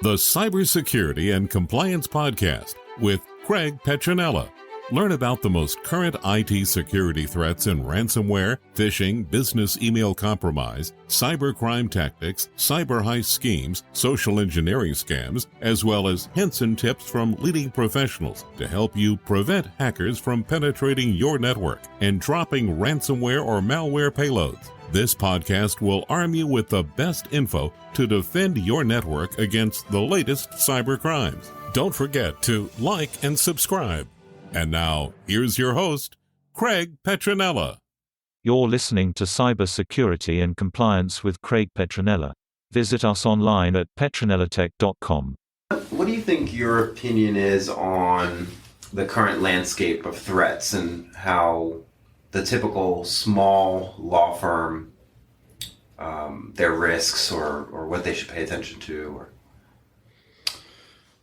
the Cybersecurity and Compliance Podcast with Craig Petronella. Learn about the most current IT security threats in ransomware, phishing, business email compromise, cybercrime tactics, cyber heist schemes, social engineering scams, as well as hints and tips from leading professionals to help you prevent hackers from penetrating your network and dropping ransomware or malware payloads. This podcast will arm you with the best info to defend your network against the latest cyber crimes. Don't forget to like and subscribe. And now, here's your host, Craig Petronella. You're listening to Cybersecurity and Compliance with Craig Petronella. Visit us online at petronelatech.com. What do you think your opinion is on the current landscape of threats and how the typical small law firm, their risks or what they should pay attention to?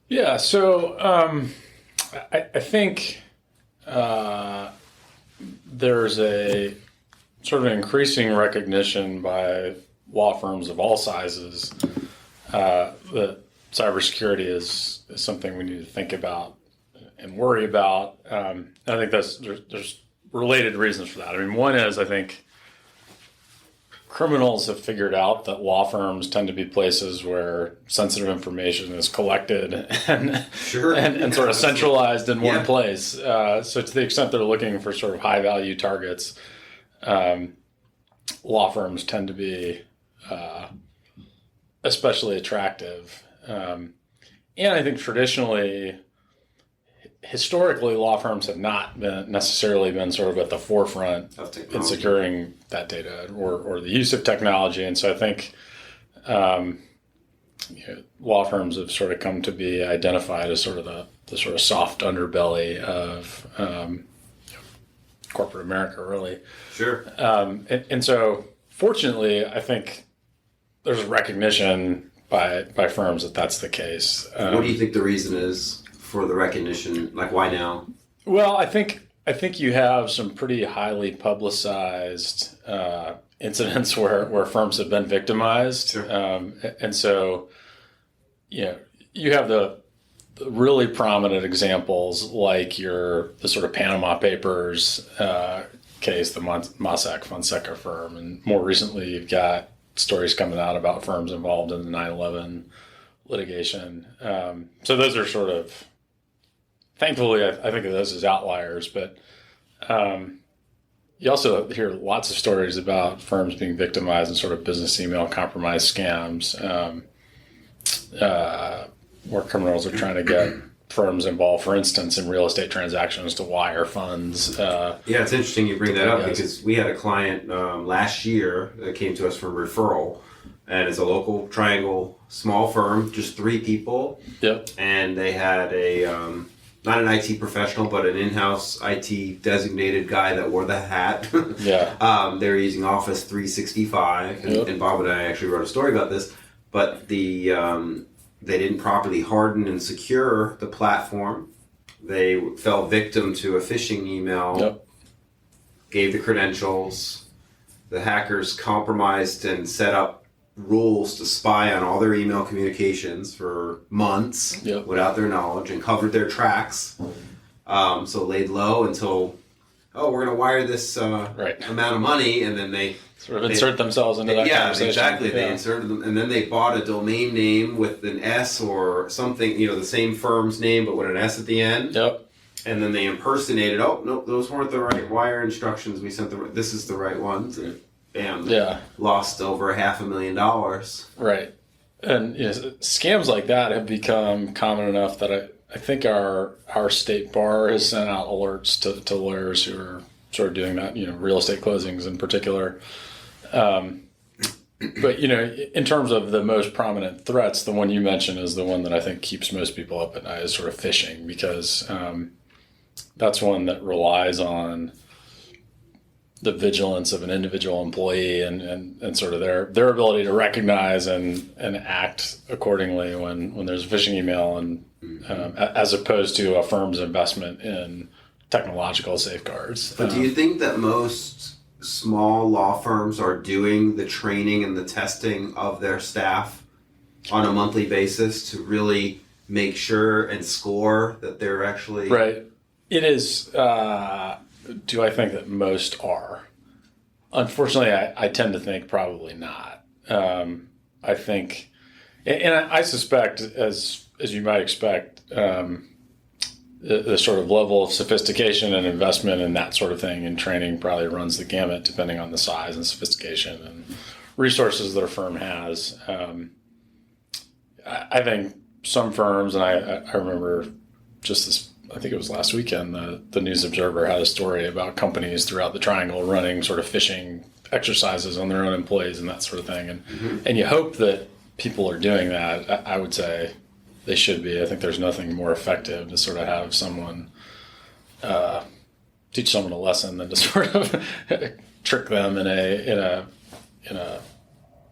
Yeah, so I think there's a sort of increasing recognition by law firms of all sizes that cybersecurity is something we need to think about and worry about. I think there's related reasons for that. I mean, one is I think criminals have figured out that law firms tend to be places where sensitive information is collected and sort of centralized in one place. So to the extent they're looking for sort of high value targets, law firms tend to be especially attractive. And I think historically, law firms have not necessarily been sort of at the forefront in securing that data or the use of technology. And so I think law firms have sort of come to be identified as sort of the sort of soft underbelly of corporate America, really. Sure. And so fortunately, I think there's a recognition by firms that that's the case. What do you think the reason is for the recognition? Like, why now? Well, I think you have some pretty highly publicized incidents where firms have been victimized. Sure. And so, you have the really prominent examples like the sort of Panama Papers case, the Mossack Fonseca firm. And more recently, you've got stories coming out about firms involved in the 9/11 litigation. So those are sort of, thankfully, I think of those as outliers, but you also hear lots of stories about firms being victimized in sort of business email compromise scams, where criminals are trying to get firms involved, for instance, in real estate transactions to wire funds. It's interesting you bring that up because we had a client last year that came to us from referral, and it's a local triangle small firm, just 3 people. Yep. And they had not an IT professional, but an in-house IT designated guy that wore the hat. Yeah. They were using Office 365, and Bob and I actually wrote a story about this, but they didn't properly harden and secure the platform. They fell victim to a phishing email, gave the credentials. The hackers compromised and set up rules to spy on all their email communications for months without their knowledge and covered their tracks. So laid low until, we're going to wire this amount of money, and then they sort of insert themselves into that conversation. Yeah, exactly. They inserted them, and then they bought a domain name with an S or something, the same firm's name, but with an S at the end. Yep. And then they impersonated, nope, those weren't the right wire instructions. We sent this is the right ones. And bam. Yeah. Lost over $500,000. Right. And scams like that have become common enough that I think our state bar has sent out alerts to lawyers who are sort of doing that, real estate closings in particular. But, in terms of the most prominent threats, the one you mentioned is the one that I think keeps most people up at night, is sort of phishing, because that's one that relies on the vigilance of an individual employee and sort of their ability to recognize and act accordingly when there's a phishing email, and as opposed to a firm's investment in technological safeguards. But do you think that most small law firms are doing the training and the testing of their staff on a monthly basis to really make sure and score that they're actually right. It is. Do I think that most are? Unfortunately, I tend to think probably not. I think, and I suspect, as you might expect, the sort of level of sophistication and investment and that sort of thing in training probably runs the gamut depending on the size and sophistication and resources that a firm has. I think some firms, and I remember just this, I think it was last weekend, the News Observer had a story about companies throughout the Triangle running sort of phishing exercises on their own employees and that sort of thing. And you hope that people are doing that. I would say they should be. I think there's nothing more effective to sort of have someone teach someone a lesson than to sort of trick them in a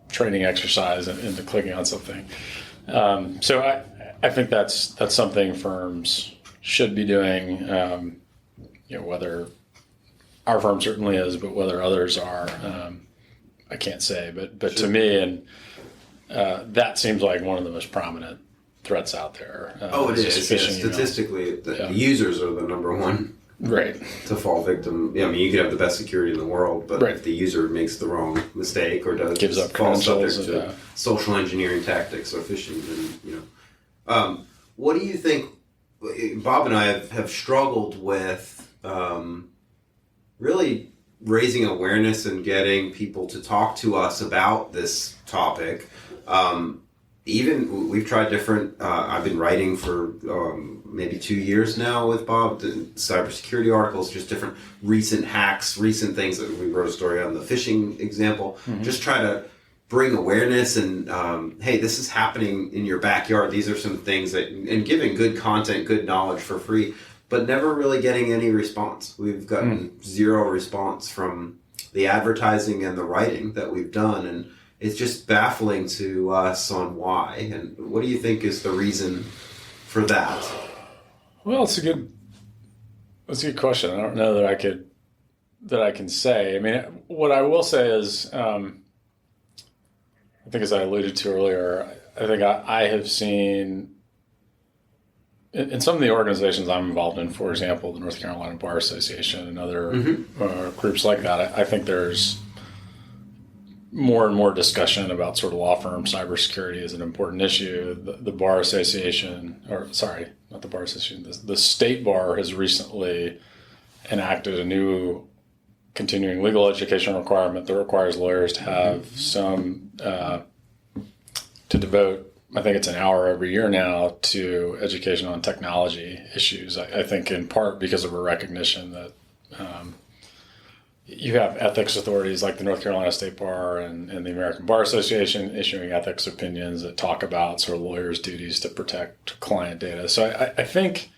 training exercise into clicking on something. So I think that's something firms should be doing. Whether our firm certainly is, but whether others are, I can't say. But to me, and that seems like one of the most prominent threats out there. It is. Yeah. Statistically, the users are the number one to fall victim. I mean, you could have the best security in the world, but if the user makes the wrong mistake or gives up fall subject to social engineering tactics or phishing, then what do you think? Bob and I have struggled with really raising awareness and getting people to talk to us about this topic. Even we've tried different, I've been writing for maybe 2 years now with Bob, cybersecurity articles, just different recent hacks, recent things that we wrote a story on the phishing example, just try to bring awareness and, hey, this is happening in your backyard. These are some things that, and giving good content, good knowledge for free, but never really getting any response. We've gotten zero response from the advertising and the writing that we've done. And it's just baffling to us on why. And what do you think is the reason for that? Well, that's a good question. I don't know that I can say. I mean, what I will say is, I think as I alluded to earlier, I think I have seen in some of the organizations I'm involved in, for example, the North Carolina Bar Association and other groups like that, I think there's more and more discussion about sort of law firm cybersecurity as an important issue. The Bar Association, not the Bar Association, the State Bar has recently enacted a new continuing legal education requirement that requires lawyers to have some, to devote, I think it's an hour every year now, to education on technology issues. I think in part because of a recognition that you have ethics authorities like the North Carolina State Bar and the American Bar Association issuing ethics opinions that talk about sort of lawyers' duties to protect client data. So I think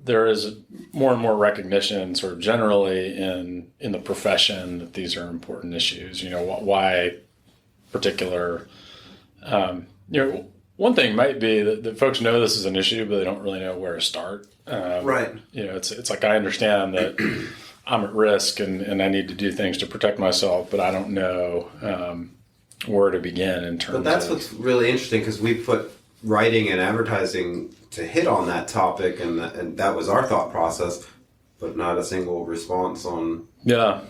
there is more and more recognition sort of generally in the profession that these are important issues. Why particular, one thing might be that folks know this is an issue, but they don't really know where to start. Right. It's like I understand that I'm at risk and I need to do things to protect myself, but I don't know where to begin in terms of... But that's what's really interesting, because we put writing and advertising to hit on that topic, and that was our thought process, but not a single response on... Yeah.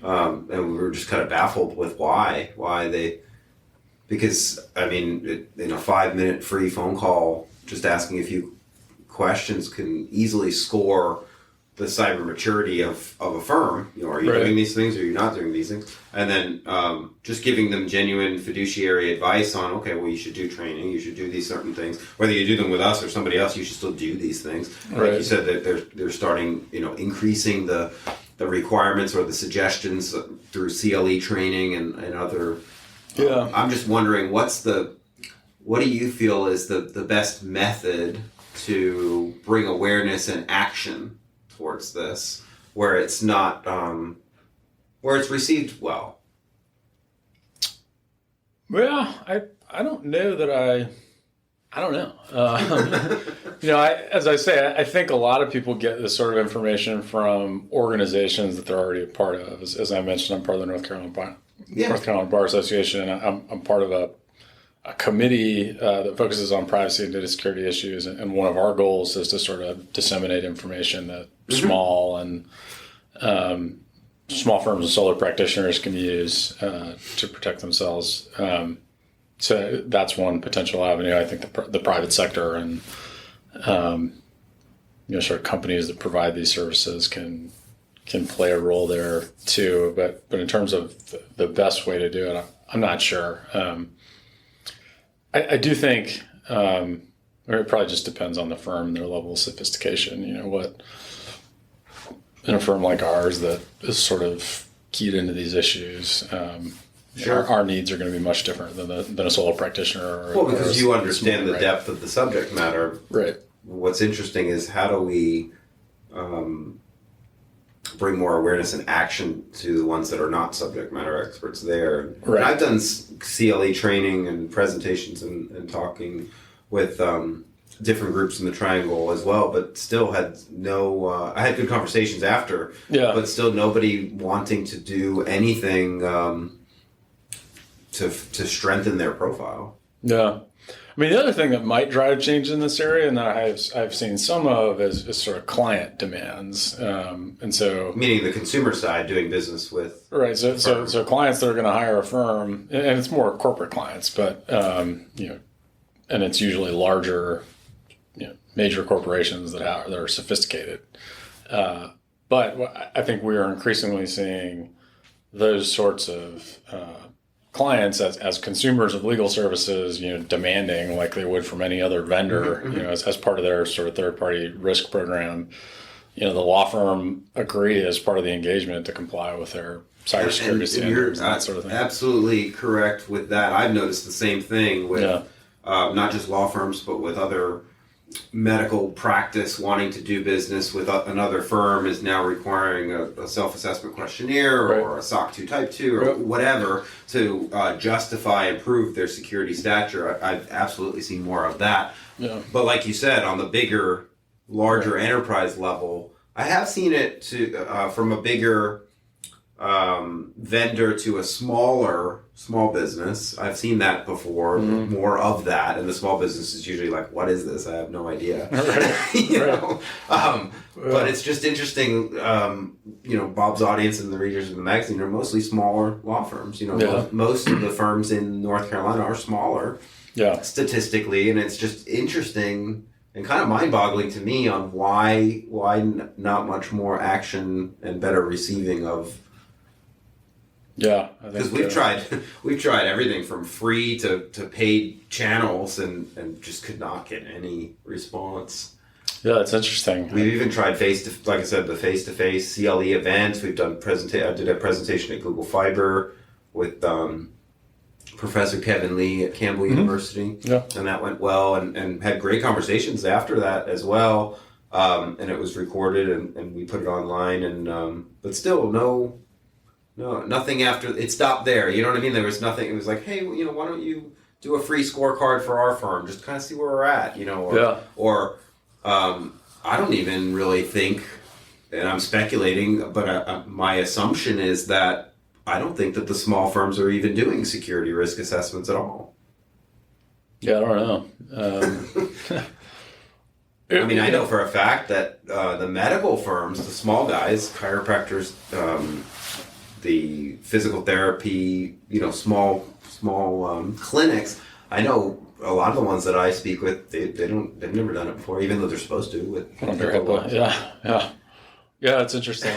And we were just kind of baffled with why they... Because, I mean, in a 5-minute free phone call, just asking a few questions can easily score the cyber maturity of a firm. Are you doing these things or are you not doing these things? And then just giving them genuine fiduciary advice on, okay, well, you should do training, you should do these certain things. Whether you do them with us or somebody else, you should still do these things. Right. Like you said, that they're starting, increasing the requirements or the suggestions through CLE training and other... Yeah. I'm just wondering, what do you feel is the best method to bring awareness and action towards this, where it's not, where it's received well? Well, I don't know that I don't know. As I say, I think a lot of people get this sort of information from organizations that they're already a part of. As I mentioned, I'm part of the North Carolina Bar Association, and I'm part of a committee that focuses on privacy and data security issues. And one of our goals is to sort of disseminate information that small firms and solo practitioners can use to protect themselves. So that's one potential avenue. I think the private sector and sort of companies that provide these services can play a role there too. But in terms of the best way to do it, I'm not sure. I do think it probably just depends on the firm, their level of sophistication. What in a firm like ours that is sort of keyed into these issues. Sure. Our needs are going to be much different than a solo practitioner. Because you understand the depth of the subject matter. Right. What's interesting is how do we bring more awareness and action to the ones that are not subject matter experts there. Right. And I've done CLE training and presentations and talking with different groups in the Triangle as well, but still had I had good conversations after, but still nobody wanting to do anything to strengthen their profile. Yeah. I mean, the other thing that might drive change in this area, and that I've seen some of, is sort of client demands, and so meaning the consumer side doing business with So clients that are going to hire a firm, and it's more corporate clients, but and it's usually larger, major corporations that are sophisticated. But I think we are increasingly seeing those sorts of clients as consumers of legal services, demanding like they would from any other vendor, as part of their sort of third-party risk program. The law firm agree as part of the engagement to comply with their cybersecurity standards and that sort of thing. Absolutely correct with that. I've noticed the same thing with not just law firms, but with other medical practice wanting to do business with another firm is now requiring a self-assessment questionnaire or a SOC 2 Type 2 or whatever to justify and prove their security stature. I've absolutely seen more of that. Yeah. But like you said, on the larger enterprise level, I have seen it from a bigger vendor to a small business. I've seen that before, more of that, and the small business is usually like, what is this? I have no idea. But it's just interesting, Bob's audience and the readers of the magazine are mostly smaller law firms. Most of the firms in North Carolina are smaller statistically, and it's just interesting and kind of mind-boggling to me on why not much more action and better receiving of. Yeah, because we've tried everything from free to paid channels and just could not get any response. Yeah, that's interesting. We've even tried the face-to-face CLE events. We've done I did a presentation at Google Fiber with Professor Kevin Lee at Campbell University, and that went well, and had great conversations after that as well. And it was recorded and we put it online, and but still No, nothing after. It stopped there. You know what I mean? There was nothing. It was like, hey, why don't you do a free scorecard for our firm? Just kind of see where we're at, Or I don't even really think, and I'm speculating, but my assumption is that I don't think that the small firms are even doing security risk assessments at all. Yeah, I don't know. I know for a fact that the medical firms, the small guys, chiropractors, the physical therapy, small clinics. I know a lot of the ones that I speak with, they've never done it before, even though they're supposed to. Under HIPAA. Yeah. It's interesting.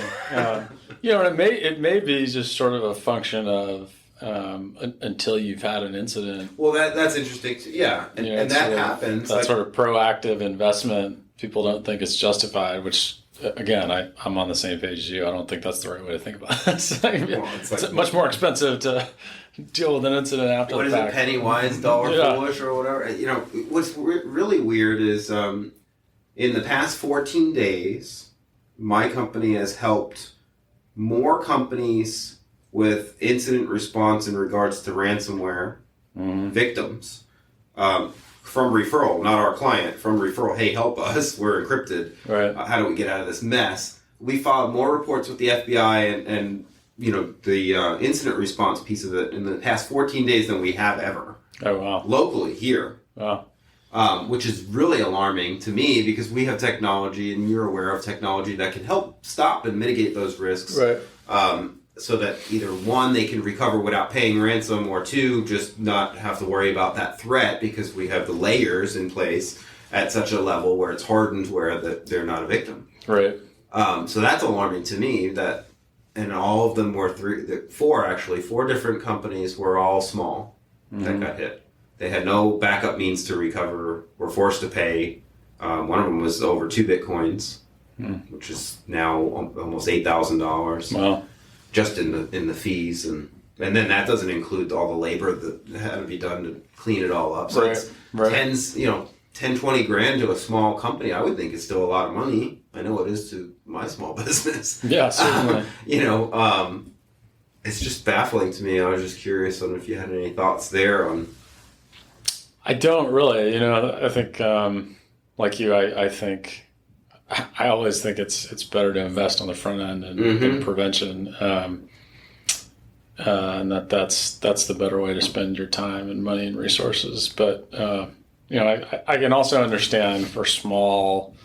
It may be just sort of a function of until you've had an incident. Well, that's interesting too. Yeah, and that happens. That sort of proactive investment, people don't think it's justified, which. Again, I'm on the same page as you. I don't think that's the right way to think about it. It's much more expensive to deal with an incident after the fact. What is it, penny wise, dollar foolish, or whatever? What's really weird is in the past 14 days, my company has helped more companies with incident response in regards to ransomware victims from referral, not our client, from referral, hey, help us, we're encrypted. Right. How do we get out of this mess? We filed more reports with the FBI and the incident response piece of it in the past 14 days than we have ever. Oh, wow. Locally here. Wow. Which is really alarming to me because we have technology and you're aware of technology that can help stop and mitigate those risks. Right. So that either one, they can recover without paying ransom, or two, just not have to worry about that threat because we have the layers in place at such a level where it's hardened where they're not a victim. Right. So that's alarming to me that, and all of them were four different companies were all small that got hit. They had no backup means to recover, were forced to pay. One of them was over 2 Bitcoins, which is now almost $8,000. Wow. Just in the fees, and then that doesn't include all the labor that had to be done to clean it all up. So it's tens, 10, 20 grand to a small company. I would think it's still a lot of money. I know it is to my small business. Yeah, certainly. It's just baffling to me. I was just curious on if you had any thoughts there on. I don't really. I think, like you, I think. I always think it's better to invest on the front end and in prevention, and that's the better way to spend your time and money and resources. But I can also understand for small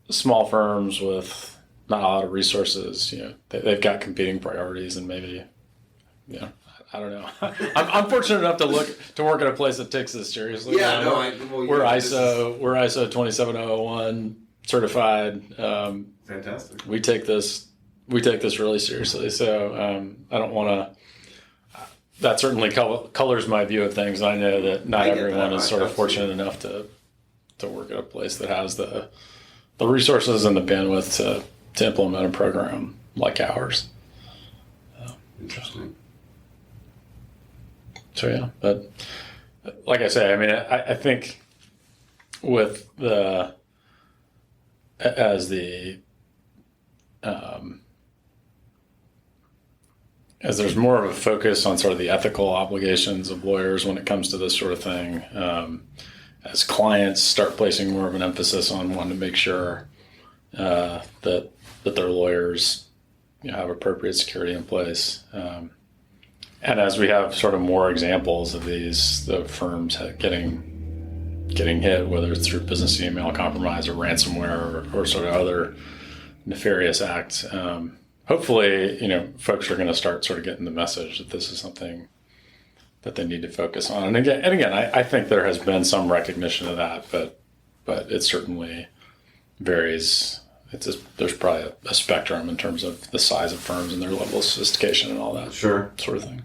firms with not a lot of resources. They've got competing priorities, and maybe I don't know. I'm fortunate enough to work at a place that takes this seriously. Yeah, we're ISO 27001 certified. Fantastic. We take this really seriously. So I don't want to. That certainly colors my view of things. I know that not everyone is sort of fortunate enough to work at a place that has the resources and the bandwidth to implement a program like ours. Interesting. So yeah, but like I say, I mean, I think with as there's more of a focus on sort of the ethical obligations of lawyers when it comes to this sort of thing, as clients start placing more of an emphasis on wanting to make sure that their lawyers have appropriate security in place. And as we have sort of more examples of the firms getting hit, whether it's through business email compromise or ransomware or sort of other nefarious acts, hopefully, folks are going to start sort of getting the message that this is something that they need to focus on. And again, I think there has been some recognition of that, but it certainly varies. There's probably a spectrum in terms of the size of firms and their level of sophistication and all that sort of thing.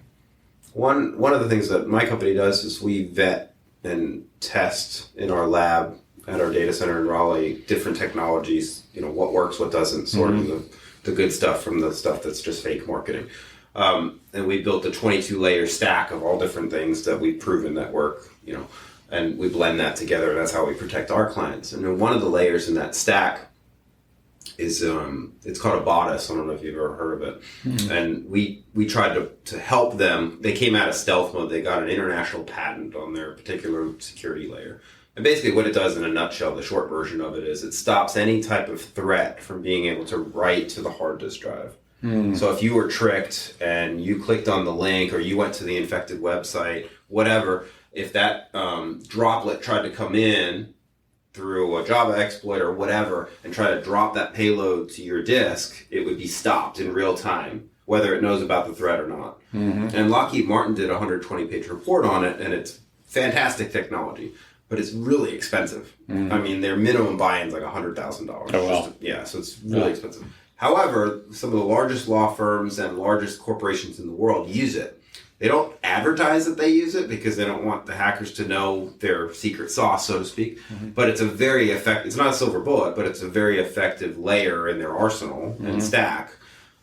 One of the things that my company does is we vet and test in our lab at our data center in Raleigh different technologies, what works, what doesn't, sort of the good stuff from the stuff that's just fake marketing. And we built a 22-layer stack of all different things that we've proven that work, and we blend that together, and that's how we protect our clients. And then one of the layers in that stack is it's called a bodice. I don't know if you've ever heard of it. And we tried to help them. They came out of stealth mode. They got an international patent on their particular security layer. And basically what it does in a nutshell, the short version of it is it stops any type of threat from being able to write to the hard disk drive. So if you were tricked and you clicked on the link or you went to the infected website, whatever, if that droplet tried to come in through a Java exploit or whatever and try to drop that payload to your disk, it would be stopped in real time, whether it knows about the threat or not. And Lockheed Martin did a 120-page report on it, and it's fantastic technology, but it's really expensive. I mean, their minimum buy-in is like $100,000. Oh, wow. So it's really expensive. However, some of the largest law firms and largest corporations in the world use it. They don't advertise that they use it because they don't want the hackers to know their secret sauce, so to speak. But it's a very effective, it's not a silver bullet, but it's a very effective layer in their arsenal and stack.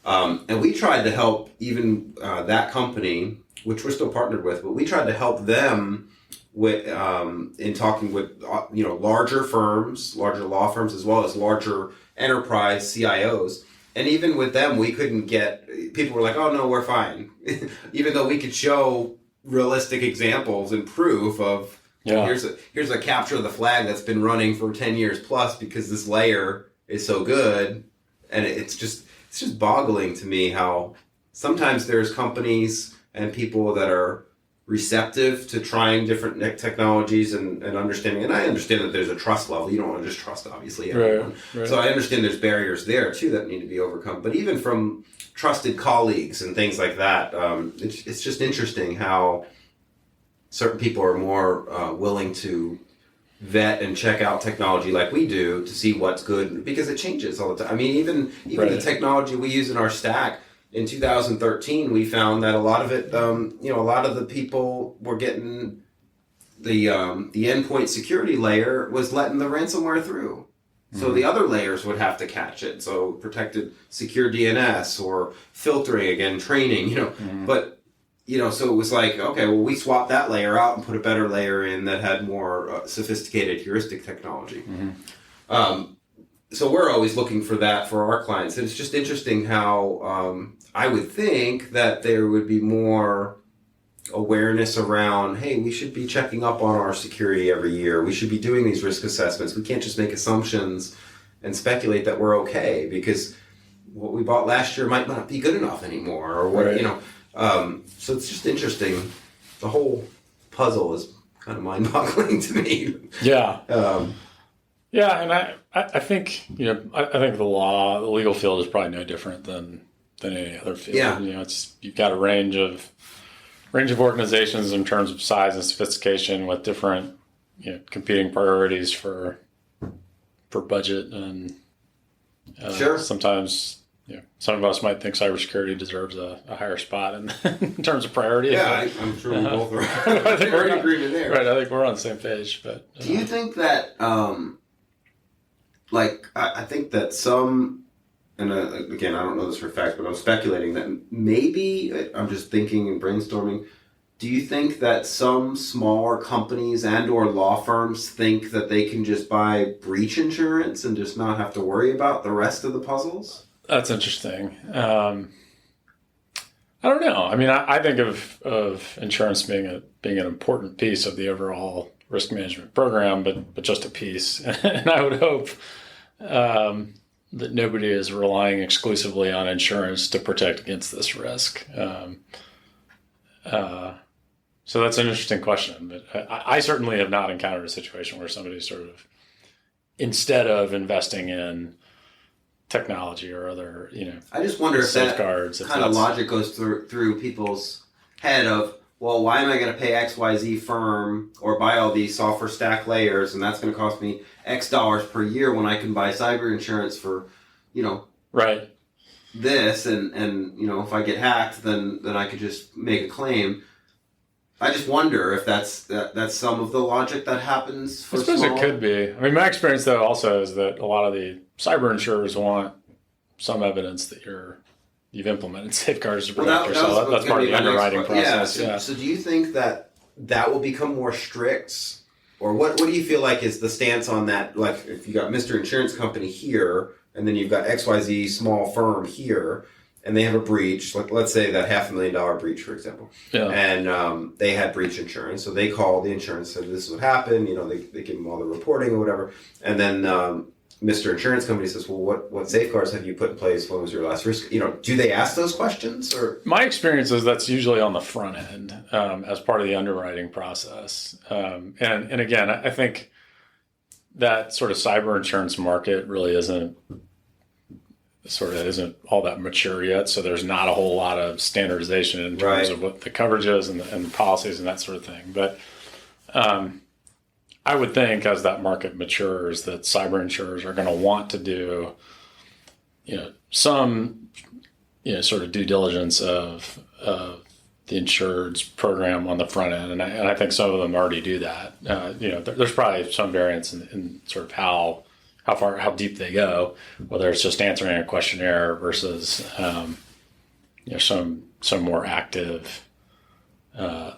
And we tried to help even that company, which we're still partnered with, but we tried to help them with in talking with larger firms, larger law firms, as well as larger enterprise CIOs. And even with them, we couldn't get, people were like, oh no, we're fine. Even though we could show realistic examples and proof of here's a capture of the flag that's been running for 10 years plus because this layer is so good. And it's just boggling to me how sometimes there's companies and people that are receptive to trying different technologies and understanding. And I understand that there's a trust level. You don't want to just trust, obviously, everyone. Right. So I understand there's barriers there, too, that need to be overcome. But even from trusted colleagues and things like that, it's just interesting how certain people are more willing to vet and check out technology like we do to see what's good, because it changes all the time. I mean, even the technology we use in our stack, in 2013, we found that a lot of it, a lot of the people were getting the endpoint security layer was letting the ransomware through. So the other layers would have to catch it. So protected secure DNS or filtering, again, training, but so it was like, okay, well, we swapped that layer out and put a better layer in that had more sophisticated heuristic technology. So we're always looking for that for our clients. And it's just interesting how I would think that there would be more awareness around, hey, we should be checking up on our security every year. We should be doing these risk assessments. We can't just make assumptions and speculate that we're okay because what we bought last year might not be good enough anymore or what, so it's just interesting. The whole puzzle is kind of mind-boggling to me. Yeah. And I think, I think the legal field is probably no different than any other field. Yeah. You've got a range of organizations in terms of size and sophistication with different, competing priorities for budget and sometimes. Some of us might think cybersecurity deserves a higher spot in terms of priority. Yeah, I'm sure we both are. I think we're in agreement there. Right, I think we're on the same page. But do you think that, I think that some, and again, I don't know this for a fact, but I'm speculating that maybe, I'm just thinking and brainstorming, do you think that some smaller companies and or law firms think that they can just buy breach insurance and just not have to worry about the rest of the puzzles? That's interesting. I don't know. I mean, I think of insurance being an important piece of the overall risk management program, but just a piece. And I would hope that nobody is relying exclusively on insurance to protect against this risk. So that's an interesting question. But I certainly have not encountered a situation where somebody sort of, instead of investing in technology or other, I just wonder if safeguards, that kind of logic goes through people's head of, well, why am I going to pay XYZ firm or buy all these software stack layers and that's going to cost me X dollars per year when I can buy cyber insurance for, right, this and if I get hacked, then I could just make a claim. I just wonder if that's some of the logic that happens for I suppose it could be. I mean, my experience, though, also is that a lot of the cyber insurers want some evidence that you've implemented safeguards to protect yourself. That's part of the underwriting process. Yeah. So do you think that will become more strict? Or what do you feel like is the stance on that? Like, if you got Mr. Insurance Company here, and then you've got XYZ small firm here, and they have a breach, like let's say that $500,000 breach, for example. Yeah. And they had breach insurance. So they called the insurance, said this is what happened. They give them all the reporting or whatever. And then Mr. Insurance Company says, well, what safeguards have you put in place? When was your last risk? Do they ask those questions? Or my experience is that's usually on the front end as part of the underwriting process. And again, I think that sort of cyber insurance market really isn't all that mature yet. So there's not a whole lot of standardization in terms of what the coverage is and the policies and that sort of thing. But I would think as that market matures that cyber insurers are going to want to do, some, sort of due diligence of the insured's program on the front end. And I think some of them already do that. There's probably some variance in sort of how deep they go, whether it's just answering a questionnaire versus, some more active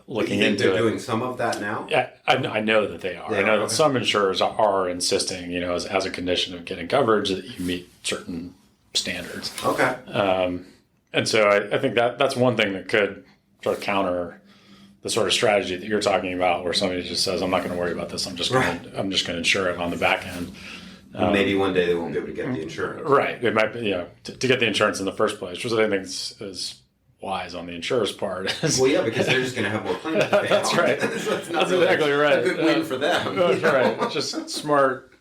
looking into it. They're doing some of that now? Yeah, I know that they are. I know that some insurers are insisting, as a condition of getting coverage that you meet certain standards. Okay. And so I think that's one thing that could sort of counter the sort of strategy that you're talking about, where somebody just says, "I'm not going to worry about this. I'm just going to insure it on the back end." Maybe one day they won't be able to get the insurance. Right. It might be, to get the insurance in the first place, which I think is wise on the insurer's part. Well, yeah, because they're just going to have more claims to pay. That's right. That's exactly right. A good win for them. That's right. It's just smart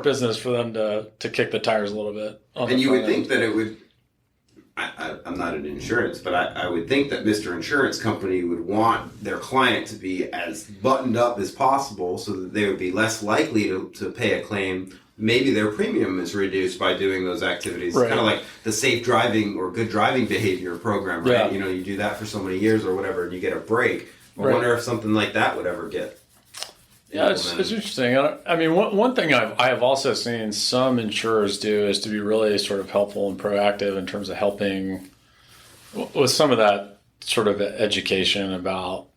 business for them to kick the tires a little bit. And you would think that it would. I'm not in insurance, but I would think that Mr. Insurance Company would want their client to be as buttoned up as possible so that they would be less likely to pay a claim. Maybe their premium is reduced by doing those activities. Right. Kind of like the safe driving or good driving behavior program, right? Yeah. You do that for so many years or whatever, and you get a break. I wonder if something like that would ever get. Yeah, it's interesting. I mean, one thing I have also seen some insurers do is to be really sort of helpful and proactive in terms of helping with some of that sort of education about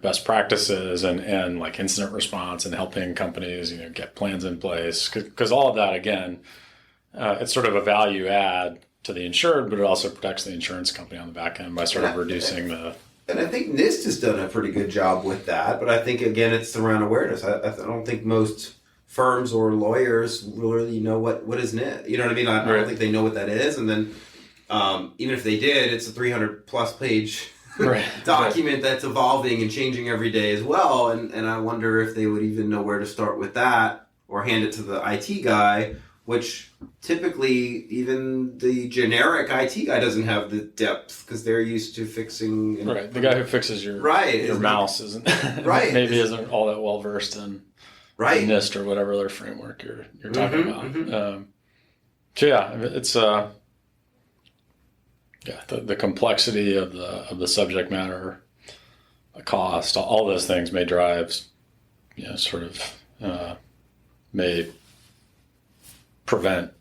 best practices and like incident response and helping companies get plans in place, because all of that, again, it's sort of a value add to the insured, but it also protects the insurance company on the back end by sort of reducing the. And I think NIST has done a pretty good job with that, but I think, again, it's around awareness. I don't think most firms or lawyers really know what is NIST. You know what I mean? I don't think they know what that is. And then even if they did, it's a 300-plus page document that's evolving and changing every day as well. And I wonder if they would even know where to start with that or hand it to the IT guy, which typically even the generic IT guy doesn't have the depth because they're used to fixing. Right. The guy who fixes your mouse isn't maybe isn't all that well versed in NIST or whatever other framework you're talking about. So yeah, it's the complexity of the subject matter, the cost, all those things may drive may prevent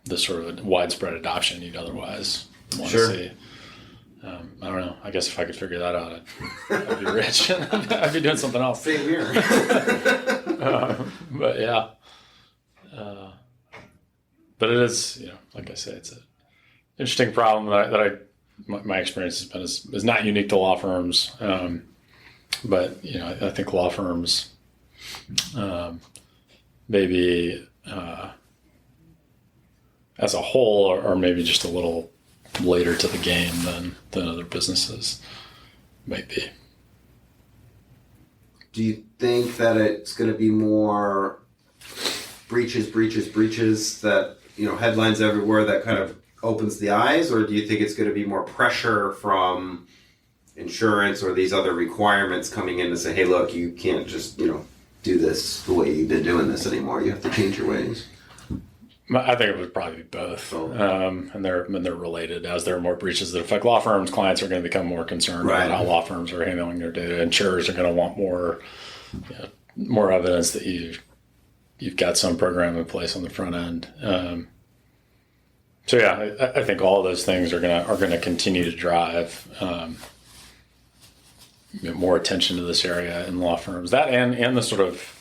the sort of widespread adoption you'd otherwise want to see. I don't know. I guess if I could figure that out, I'd be rich. I'd be doing something else. Same here. But yeah. But it is, like I say, it's an interesting problem that my experience has been is not unique to law firms. But, I think law firms maybe as a whole are maybe just a little later to the game than other businesses might be. Do you think that it's going to be more breaches that, headlines everywhere that kind of opens the eyes? Or do you think it's going to be more pressure from insurance or these other requirements coming in to say, hey, look, you can't just, do this the way you've been doing this anymore. You have to change your ways. I think it would probably be both, and they're related. As there are more breaches that affect law firms, clients are going to become more concerned about how law firms are handling their data. Insurers are going to want more evidence that you've got some program in place on the front end. So yeah, I think all of those things are going to continue to drive more attention to this area in law firms. That and the sort of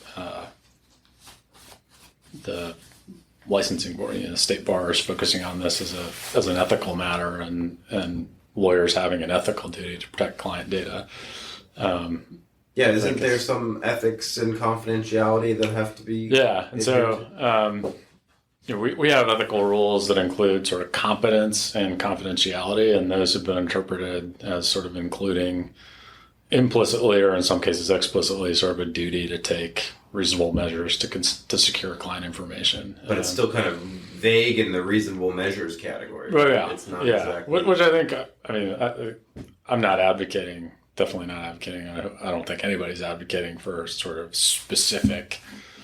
the licensing board, state bars focusing on this as an ethical matter, and lawyers having an ethical duty to protect client data. Isn't there some ethics and confidentiality that have to be? Yeah, and so we have ethical rules that include sort of competence and confidentiality, and those have been interpreted as sort of including implicitly or in some cases explicitly sort of a duty to take reasonable measures to secure client information. But it's still kind of vague in the reasonable measures category. Well, yeah. It's not exactly. Which I think, I'm not advocating, definitely not advocating. I don't think anybody's advocating for sort of specific.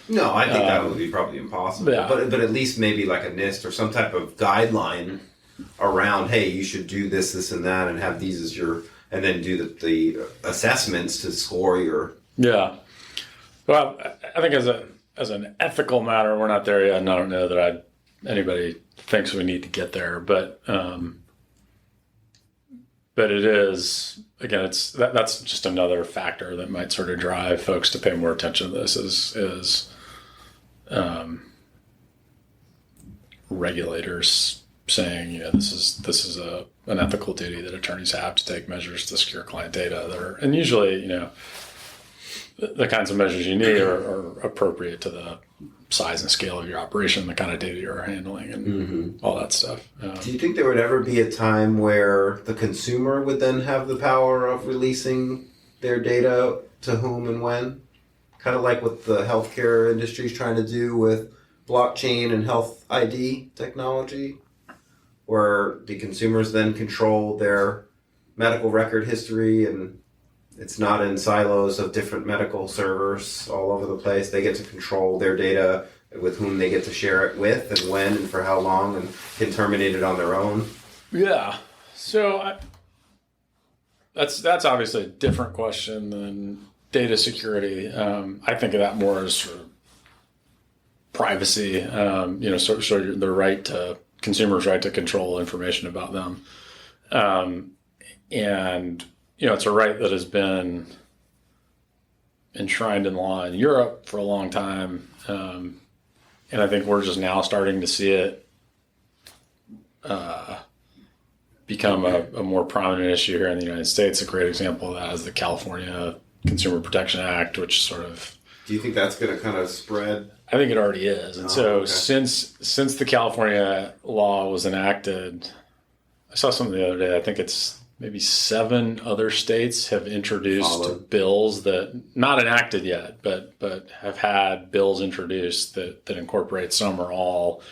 No, I think that would be probably impossible. Yeah. But at least maybe like a NIST or some type of guideline around, hey, you should do this, and that, and have these as your, and then do the assessments to score your. Yeah. Well, I think as an ethical matter, we're not there yet, and I don't know that anybody thinks we need to get there. But it is, again, that's just another factor that might sort of drive folks to pay more attention to this. Is regulators saying, this is a an ethical duty that attorneys have to take measures to secure client data. And usually, the kinds of measures you need are appropriate to the size and scale of your operation, the kind of data you're handling, and all that stuff. Do you think there would ever be a time where the consumer would then have the power of releasing their data to whom and when? Kind of like what the healthcare industry is trying to do with blockchain and health ID technology, where the consumers then control their medical record history, and it's not in silos of different medical servers all over the place. They get to control their data, with whom they get to share it with, and when, and for how long, and can terminate it on their own. Yeah. So that's obviously a different question than data security. I think of that more as sort of privacy, so the right to consumers' right to control information about them. And it's a right that has been enshrined in law in Europe for a long time. And I think we're just now starting to see it become a more prominent issue here in the United States. A great example of that is the California Consumer Protection Act, which sort of... Do you think that's going to kind of spread? I think it already is. And since the California law was enacted, I saw something the other day, I think it's maybe 7 other states have introduced bills that, not enacted yet, but have had bills introduced that incorporate some or all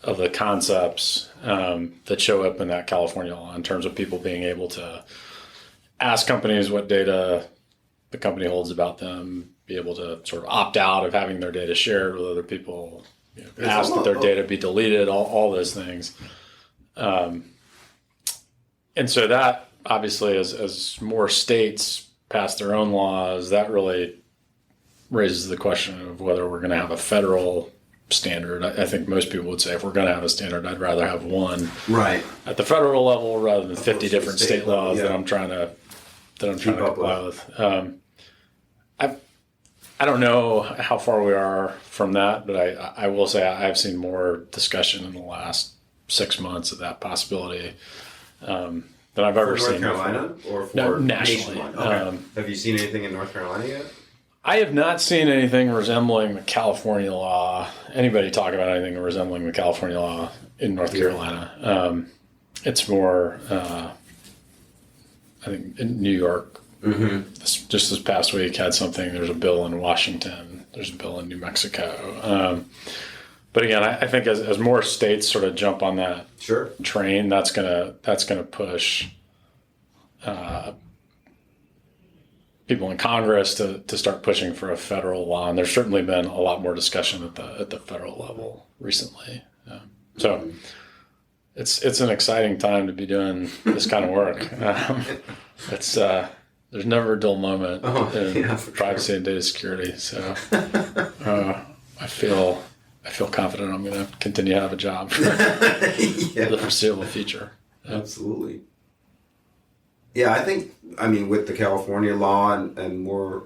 of the concepts that show up in that California law, in terms of people being able to ask companies what data the company holds about them, be able to sort of opt out of having their data shared with other people, ask that their data be deleted, all those things. And so that obviously, as more states pass their own laws, that really raises the question of whether we're going to have a federal standard. I think most people would say, if we're going to have a standard, I'd rather have one at the federal level rather than 50 different state laws that I'm trying to comply with. I don't know how far we are from that, but I will say I've seen more discussion in the last 6 months of that possibility than I've ever seen. North Carolina or for nationally? Okay. Have you seen anything in North Carolina yet? I have not seen anything resembling the California law. Anybody talk about anything resembling the California law in North Carolina? It's more, I think, in New York. Just this past week had something. There's a bill in Washington. There's a bill in New Mexico. But again, I think as more states sort of jump on that train, that's gonna push people in Congress to start pushing for a federal law. And there's certainly been a lot more discussion at the federal level recently. So it's an exciting time to be doing this kind of work. There's never a dull moment in privacy and data security. So I feel confident I'm going to continue to have a job for the foreseeable future. Absolutely. Yeah, I mean, with the California law and more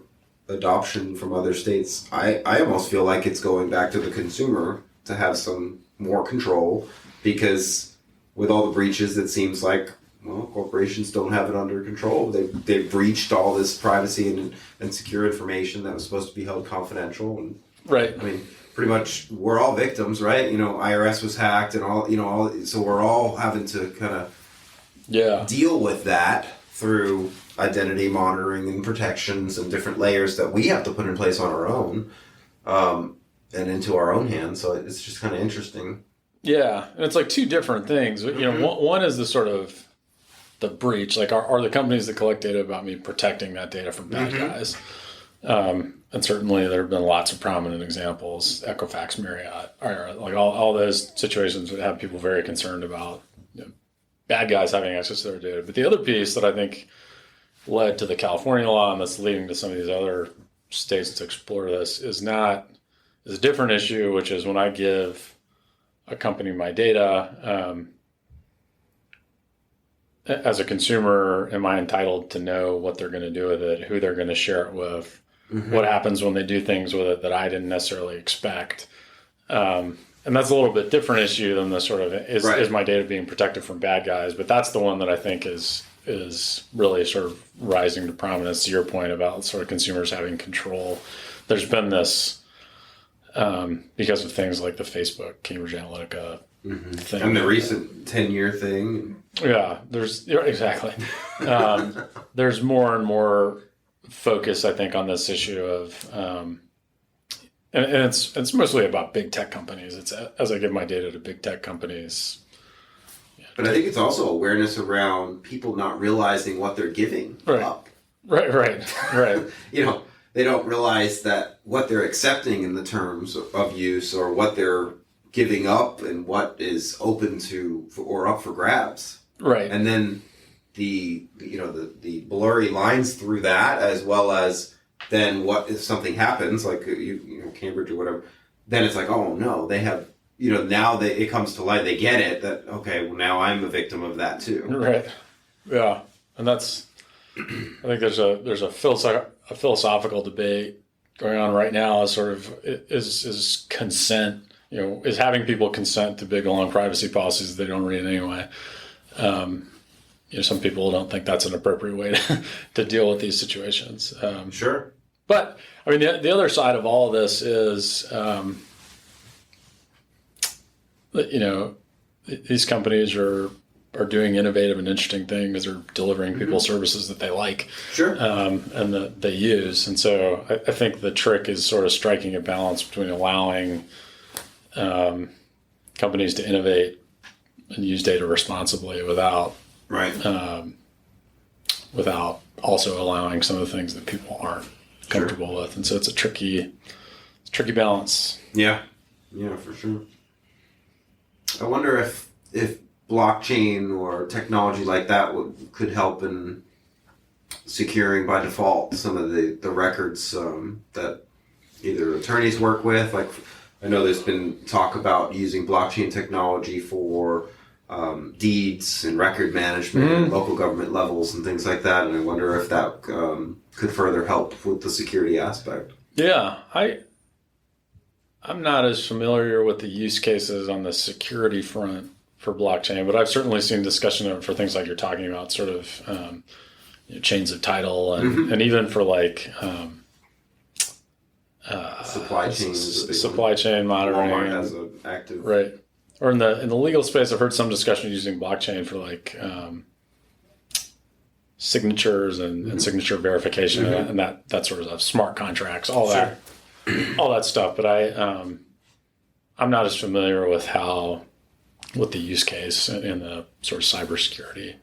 adoption from other states, I almost feel like it's going back to the consumer to have some more control, because with all the breaches, it seems like, well, corporations don't have it under control. They've breached all this privacy and secure information that was supposed to be held confidential. And right. I mean, pretty much we're all victims, right? IRS was hacked and all, so we're all having to kind of deal with that through identity monitoring and protections and different layers that we have to put in place on our own and into our own hands. So it's just kind of interesting. Yeah. And it's like two different things. One is the sort of the breach, like are the companies that collect data about me protecting that data from bad guys? And certainly there have been lots of prominent examples, Equifax, Marriott, like all those situations that have people very concerned about bad guys having access to their data. But the other piece that I think led to the California law, and that's leading to some of these other states to explore this, is a different issue, which is when I give a company my data, as a consumer, am I entitled to know what they're going to do with it, who they're going to share it with, what happens when they do things with it that I didn't necessarily expect? And And that's a little bit different issue than the sort of, is my data being protected from bad guys? But that's the one that I think is really sort of rising to prominence, to your point about sort of consumers having control. There's been this, because of things like the Facebook, Cambridge Analytica thing. And the recent 10-year thing. Yeah, exactly. There's more and more focus, I think, on this issue of, and it's mostly about big tech companies. It's as I give my data to big tech companies. But I think it's also awareness around people not realizing what they're giving up. Right. They don't realize that what they're accepting in the terms of use or what they're giving up and what is open to or up for grabs. Right. And then the blurry lines through that, as well as then what if something happens, like Cambridge or whatever, then it's like, oh no, they have, now it comes to light, they get it, that, okay, well now I'm a victim of that too. Right. Yeah. And that's, I think there's a philosophical debate going on right now as sort of, is consent, is having people consent to big, long privacy policies that they don't read anyway. Some people don't think that's an appropriate way to deal with these situations. Sure. But I mean, the other side of all of this is, these companies are doing innovative and interesting things. They're delivering people services that they like, sure, and that they use. And so I think the trick is sort of striking a balance between allowing companies to innovate and use data responsibly without also allowing some of the things that people aren't comfortable with. And so it's a tricky balance. Yeah, for sure. I wonder if blockchain or technology like that could help in securing by default some of the records that either attorneys work with. Like, I know there's been talk about using blockchain technology for deeds and record management at local government levels and things like that. And I wonder if that could further help with the security aspect. Yeah, I'm not as familiar with the use cases on the security front for blockchain, but I've certainly seen discussion of it for things like you're talking about, sort of chains of title and even for like supply chain monitoring. Walmart has an active, right? Or in the legal space, I've heard some discussion using blockchain for like signatures and signature verification and that sort of stuff, smart contracts, all that stuff. But I'm not as familiar with the use case in the sort of cybersecurity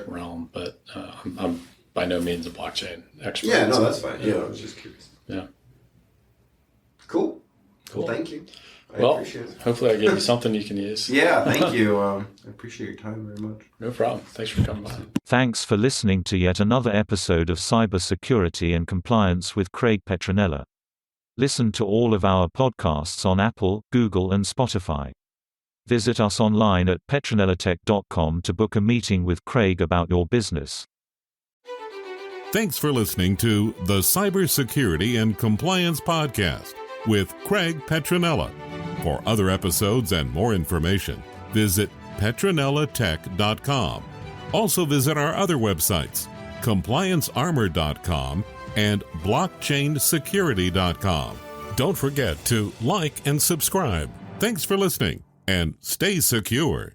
realm. But I'm by no means a blockchain expert. Yeah, no, that's fine. Yeah, I was just curious. Yeah. Cool. Thank you. I appreciate it. Hopefully I gave you something you can use. Yeah, thank you. I appreciate your time very much. No problem. Thanks for coming by. Thanks for listening to yet another episode of Cybersecurity and Compliance with Craig Petronella. Listen to all of our podcasts on Apple, Google, and Spotify. Visit us online at petronelatech.com to book a meeting with Craig about your business. Thanks for listening to the Cybersecurity and Compliance Podcast with Craig Petronella. For other episodes and more information, visit petronelatech.com. Also visit our other websites, compliancearmor.com and blockchainsecurity.com. Don't forget to like and subscribe. Thanks for listening, and stay secure.